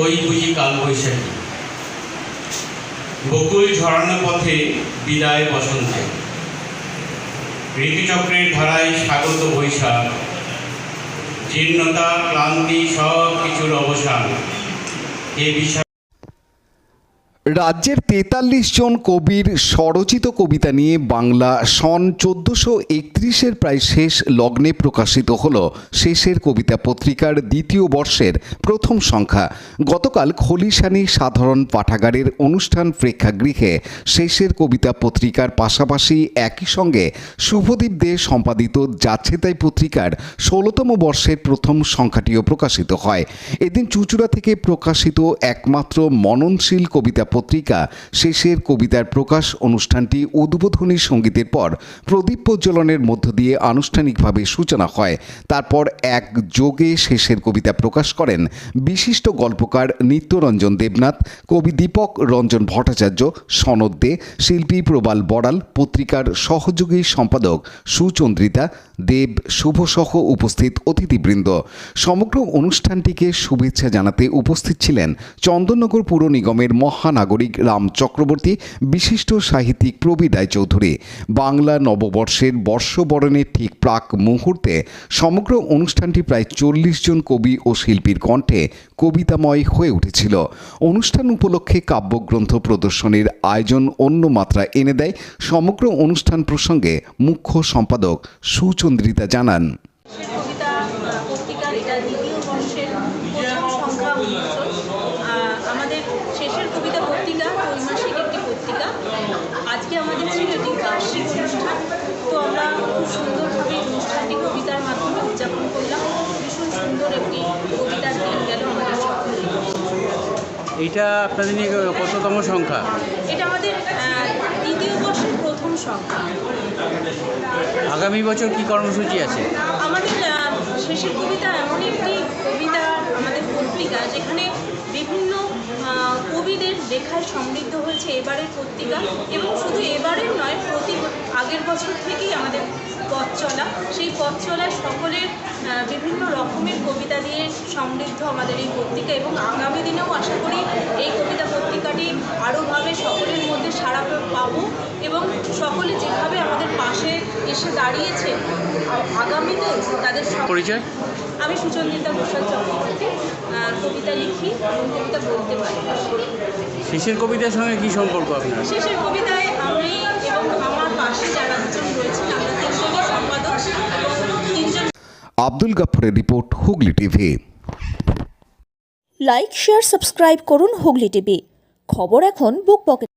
ওই বুঝি কালবৈশাখী, বকুল ঝরানো পথে বিদায় বসন্তে, ঋতুচক্রের ধারায় স্বাগত বৈশাখ, জীর্ণতা ক্লান্তি সব কিছুর অবসান। এ বিষয় রাজ্যের ৪৩ জন কবির স্বরচিত কবিতা নিয়ে বাংলা সন ১৪৩১ প্রায় শেষ লগ্নে প্রকাশিত হল শেষের কবিতা পত্রিকার দ্বিতীয় বর্ষের প্রথম সংখ্যা। গতকাল খলিশানী সাধারণ পাঠাগারের অনুষ্ঠান প্রেক্ষাগৃহে শেষের কবিতা পত্রিকার পাশাপাশি একই সঙ্গে শুভদীপ দে সম্পাদিত যাচ্ছে তাই পত্রিকার ১৬তম বর্ষের প্রথম সংখ্যাটিও প্রকাশিত হয়। এদিন চুঁচুড়া থেকে প্রকাশিত একমাত্র মননশীল কবিতা পত্রিকা শেষের কবিতার প্রকাশ অনুষ্ঠানটি উদ্বোধনী সঙ্গীতের পর প্রদীপ প্রজ্বলনের মধ্য দিয়ে আনুষ্ঠানিকভাবে সূচনা হয়। তারপর একযোগে শেষের কবিতা প্রকাশ করেন বিশিষ্ট গল্পকার নিত্যরঞ্জন দেবনাথ, কবি দীপক রঞ্জন ভট্টাচার্য, সনদ দে, শিল্পী প্রবাল বড়াল, পত্রিকার সহযোগী সম্পাদক সুচন্দ্রিতা দেব শুভসহ উপস্থিত অতিথিবৃন্দ। সমগ্র অনুষ্ঠানটিকে শুভেচ্ছা জানাতে উপস্থিত ছিলেন চন্দননগর পুর নিগমের মহানাগরিক রাম চক্রবর্তী, বিশিষ্ট সাহিত্যিক প্রবীর রায়চৌধুরী। বাংলা নববর্ষের বর্ষবরণের ঠিক প্রাক মুহূর্তে সমগ্র অনুষ্ঠানটি প্রায় ৪০ জন কবি ও শিল্পীর কণ্ঠে কবিতাময় হয়ে উঠেছিল। অনুষ্ঠান উপলক্ষে কাব্যগ্রন্থ প্রদর্শনীর আয়োজন অন্য মাত্রা এনে দেয়। সমগ্র অনুষ্ঠান প্রসঙ্গে মুখ্য সম্পাদক সুচন্দ্রিতা জানান, আমাদের শেষের কবিতা পত্রিকা ত্রৈমাসিক একটি পত্রিকা। আজকে আমাদের ছিল এটি বার্ষিক অনুষ্ঠান, তো আমরা খুব সুন্দরভাবে অনুষ্ঠানটি কবিতার মাধ্যমে উদযাপন করলাম। ভীষণ সুন্দর একটি কবিতার দিন গেল আমাদের সকলের। এইটা আপনাদের নিয়ে কততম সংখ্যা? এটা আমাদের দ্বিতীয় বর্ষের প্রথম সংখ্যা। আগামী বছর কি কর্মসূচি আছে? আমাদের শেষের কবিতা এমন একটি কবিতা আমাদের পত্রিকা যেখানে বিভিন্ন কবিদের লেখায় সমৃদ্ধ হয়েছে এবারের পত্রিকা, এবং শুধু এবারের নয়, আগের বছর থেকেই আমাদের পথ চলা। সেই পথ চলায় সকলের বিভিন্ন রকমের কবিতা দিয়ে সমৃদ্ধ আমাদের এই পত্রিকা, এবং আগামী দিনেও আশা করি এই কবিতা পত্রিকাটি আরোভাবে সকলের মধ্যে সাড়া পাবো, এবং সকলে যেভাবে আমাদের পাশে এসে দাঁড়িয়েছে আগামীতে তাদের পরিচয়। আমি সুচন্দ্রিতা ঘোষাল চক্রবর্তী, কবিতা লিখি এবং কবিতা বলতে পারি। শেষের কবিতার সঙ্গে কি সম্পর্ক আপনার? শেষের কবিতায় আমি এবং আমার পাশে যারা দুজন রয়েছেন, আমরা তিনজনই সম্পাদক এবং তিনজন। আব্দুল গাফফরের report, Hooghly TV. Like, share, subscribe করুন হুগলি টিভি। খবর এখন বুক পকেট।